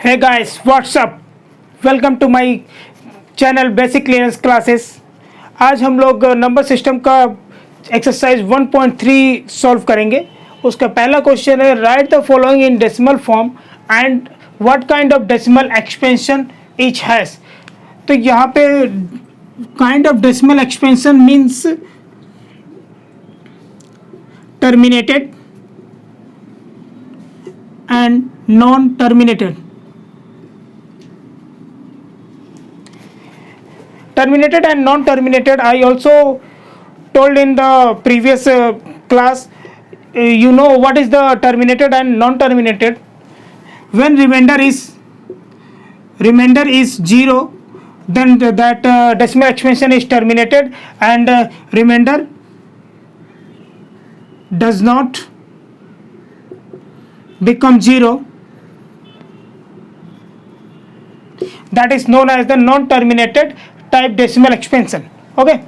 Hey guys, what's up? Welcome to my channel basic clearance classes. आज हम लोग number system का exercise 1.3 solve करेंगे। उसका पहला क्वेश्चन है, write the following in decimal form and what kind of decimal expansion each has. तो यहाँ पे kind of decimal expansion means terminated and non-terminated. Terminated and non-terminated, I also told in the previous class. You know what is the terminated and non-terminated? When remainder is 0, then that decimal expansion is terminated, and remainder does not become 0. That is known as the non-terminated type decimal expansion. Okay,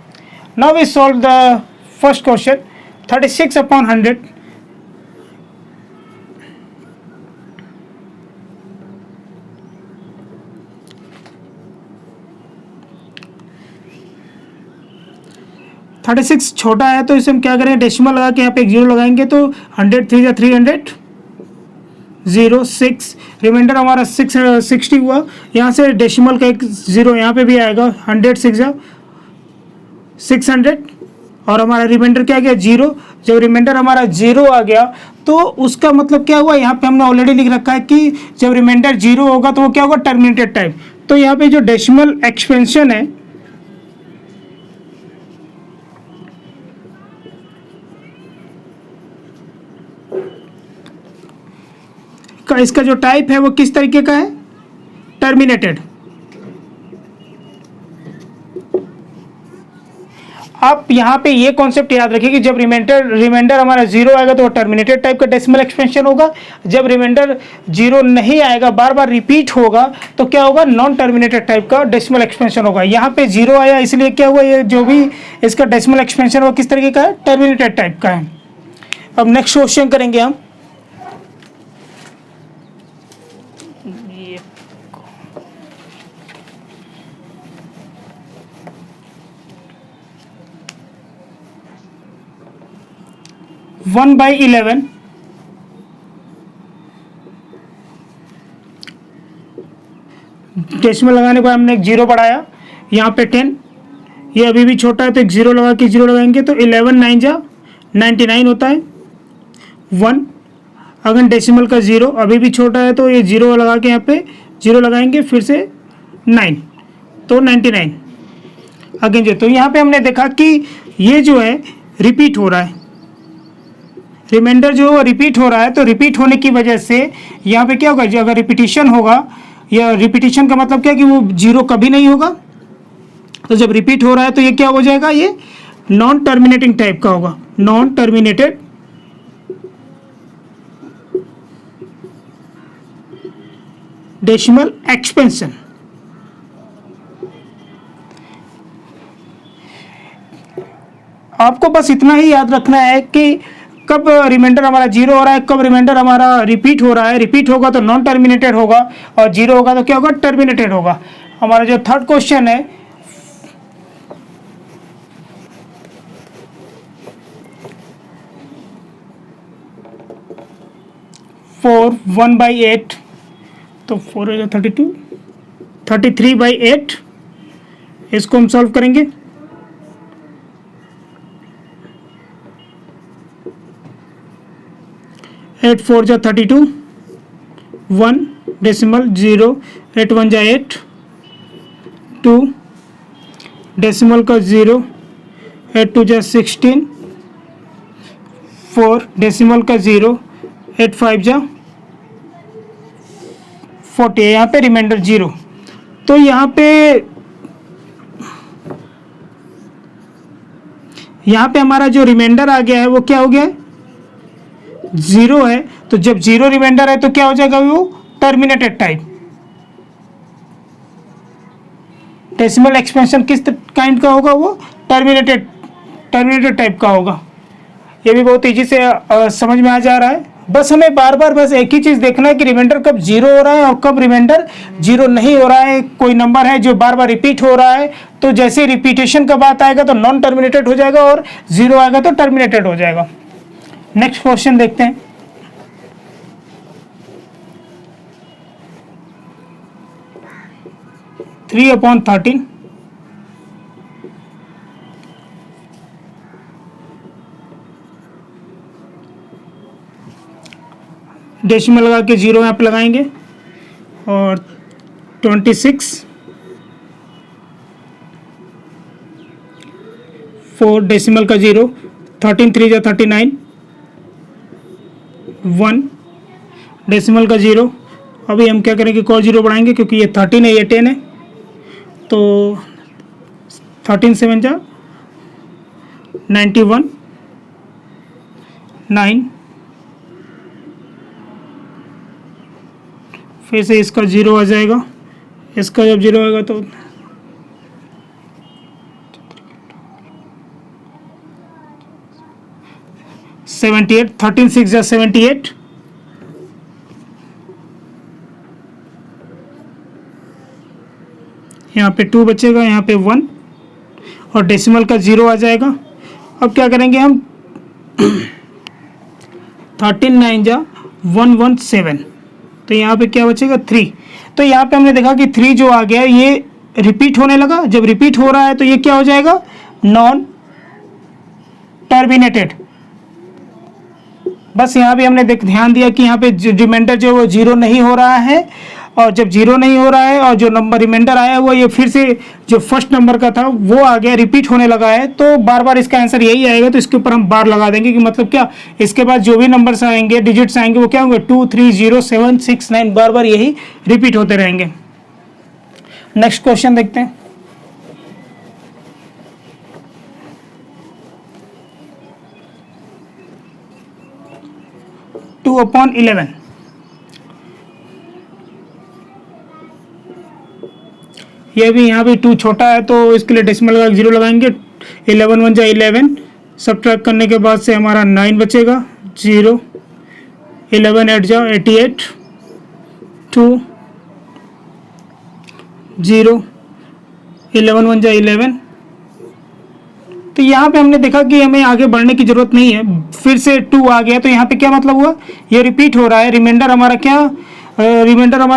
now we solve the first question. 36 upon 100. (36) छोटा है तो इसे हम क्या करेंगे, decimal लगा के यहाँ पे एक जीरो लगाएंगे तो 100 3 या 300 0 6 रिमाइंडर हमारा 60 हुआ। यहाँ से डेसिमल का एक जीरो यहाँ पे भी आएगा, 100 6 या 600 और हमारा रिमाइंडर क्या गया, जीरो। जब रिमाइंडर हमारा जीरो आ गया तो उसका मतलब क्या हुआ, यहाँ पे हमने ऑलरेडी लिख रखा है कि जब रिमाइंडर जीरो होगा तो वो क्या होगा, टर्मिनेटेड टाइप। तो यहाँ पे जो डेसिमल एक्सपेंशन है इसका जो टाइप है वो किस तरीके का है, टर्मिनेटेड। आप यहाँ पे ये कॉन्सेप्ट याद रखिए कि जब रिमाइंडर हमारा जीरो आएगा तो वो टर्मिनेटेड टाइप का डेसिमल एक्सपेंशन होगा। जब रिमाइंडर जीरो नहीं आएगा, बार बार रिपीट होगा, तो क्या होगा, नॉन टर्मिनेटेड टाइप का डेसिमल एक्सपेंशन होगा। यहाँ पे जीरो आया इसलिए क्या हुआ, ये जो भी इसका डेसिमल एक्सपेंशन वो किस तरीके का है, टर्मिनेटेड टाइप का है। अब नेक्स्ट क्वेश्चन करेंगे हम। वन बाई 11 डेसिमल लगाने के बाद हमने एक जीरो बढ़ाया, यहाँ पे 10, ये अभी भी छोटा है तो एक जीरो लगा के जीरो लगाएंगे तो 11 9 जा 99 होता है। 1 अगर डेसिमल का जीरो अभी भी छोटा है तो ये जीरो लगा के यहाँ पे जीरो लगाएंगे, फिर से 9 तो 99 अगेन जो। तो यहाँ पे हमने देखा कि ये जो है रिपीट हो रहा है, रिमाइंडर जो रिपीट हो रहा है, तो रिपीट होने की वजह से यहाँ पे क्या होगा, जो अगर रिपीटिशन होगा, या रिपीटिशन का मतलब क्या कि वो जीरो कभी नहीं होगा, तो जब रिपीट हो रहा है तो ये क्या हो जाएगा, ये नॉन टर्मिनेटिंग टाइप का होगा, नॉन टर्मिनेटेड डेसिमल एक्सपेंशन। आपको बस इतना ही याद रखना है कि कब रिमाइंडर हमारा जीरो हो रहा है, कब रिमाइंडर हमारा रिपीट हो रहा है। रिपीट होगा तो नॉन टर्मिनेटेड होगा और जीरो होगा तो क्या होगा, टर्मिनेटेड होगा। हमारा जो थर्ड क्वेश्चन है, फोर 1/8 तो 4 32 33/8, इसको हम सॉल्व करेंगे। 8 4 जा 32, 1 डेसिमल 0, 8 1 जा 8, 2 डेसिमल का 0, 8 2 जा 16, 4 डेसिमल का 0, 8 5 जा 40, यहाँ पे रिमाइंडर 0। तो यहाँ पे हमारा जो रिमाइंडर आ गया है वो क्या हो गया है, जीरो है। तो जब जीरो रिमाइंडर है तो क्या हो जाएगा, वो टर्मिनेटेड टाइप। डेसिमल एक्सपेंशन किस काइंड का होगा, वो टर्मिनेटेड टाइप का होगा। ये भी बहुत तेजी से समझ में आ जा रहा है। बस हमें बार बार बस एक ही चीज़ देखना है कि रिमाइंडर कब जीरो हो रहा है और कब रिमाइंडर जीरो नहीं हो रहा है। कोई नंबर है जो बार बार रिपीट हो रहा है, तो जैसे रिपीटेशन का बात आएगा तो नॉन टर्मिनेटेड हो जाएगा, और जीरो आएगा तो टर्मिनेटेड हो जाएगा। नेक्स्ट क्वेश्चन देखते हैं। थ्री अपॉन 13 डेसिमल लगा के जीरो यहाँ पे लगाएंगे, और 26 4 डेसिमल का जीरो, 13 3 जा 39, 1 डेसिमल का जीरो। अभी हम क्या करेंगे, को जीरो बढ़ाएंगे क्योंकि ये 13 है ये 10 है, तो 13 7 जा 91, 9, फिर से इसका जीरो आ जाएगा, इसका जब जीरो आएगा तो 78, 13 6 जा 78, यहाँ पे 2 बचेगा, यहाँ पे 1, और डेसिमल का जीरो आ जाएगा। अब क्या करेंगे हम 13 9 जा 117, तो यहाँ पे क्या बचेगा 3। तो यहाँ पे हमने देखा कि 3 जो आ गया ये रिपीट होने लगा। जब रिपीट हो रहा है तो ये क्या हो जाएगा, नॉन टर्मिनेटेड। बस यहाँ भी हमने ध्यान दिया कि यहाँ पे रिमाइंडर जो है वो जीरो नहीं हो रहा है, और जब जीरो नहीं हो रहा है और जो नंबर रिमाइंडर आया हुआ ये फिर से जो फर्स्ट नंबर का था वो आ गया, रिपीट होने लगा है, तो बार बार इसका आंसर यही आएगा। तो इसके ऊपर हम बार लगा देंगे कि मतलब क्या, इसके बाद जो भी नंबर्स आएंगे, डिजिट्स आएंगे, वो क्या होंगे 2 3 0 7 6 9, बार बार यही रिपीट होते रहेंगे। नेक्स्ट क्वेश्चन देखते हैं। टू अपॉन 11, ये भी यहाँ भी 2 छोटा है तो इसके लिए डेसिमल का जीरो लगाएंगे। 11 1 जा 11, सब्ट्रैक्ट करने के बाद से हमारा 9 बचेगा, 0, 11 8 जा 88, 2 0, 11 1 जा 11। तो यहाँ पे हमने देखा कि हमें आगे बढ़ने की जरूरत नहीं है, फिर से 2 आ गया, तो यहाँ पे क्या मतलब हुआ, ये रिपीट हो रहा है। रिमाइंडर हमारा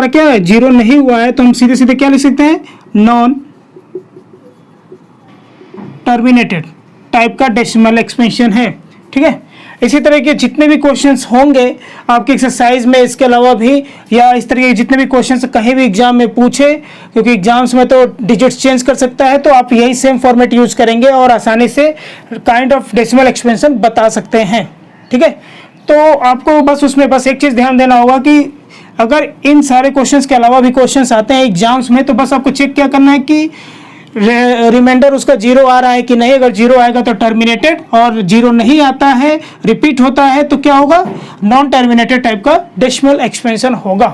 क्या है, जीरो नहीं हुआ है, तो हम सीधे सीधे क्या लिख सकते हैं, नॉन टर्मिनेटेड टाइप का डेसिमल एक्सपेंशन है। ठीक है, इसी तरह के जितने भी क्वेश्चंस होंगे आपके एक्सरसाइज में, इसके अलावा भी, या इस तरह के जितने भी क्वेश्चंस कहीं भी एग्जाम में पूछे, क्योंकि एग्जाम्स में तो डिजिट्स चेंज कर सकता है, तो आप यही सेम फॉर्मेट यूज करेंगे और आसानी से काइंड ऑफ डेसिमल एक्सपेंशन बता सकते हैं। ठीक है, तो आपको बस उसमें बस एक चीज़ ध्यान देना होगा कि अगर इन सारे क्वेश्चंस के अलावा भी क्वेश्चंस आते हैं एग्जाम्स में, तो बस आपको चेक क्या करना है कि रिमाइंडर उसका जीरो आ रहा है कि नहीं। अगर जीरो आएगा तो टर्मिनेटेड, और जीरो नहीं आता है, रिपीट होता है, तो क्या होगा, नॉन टर्मिनेटेड टाइप का डेसिमल एक्सपेंशन होगा।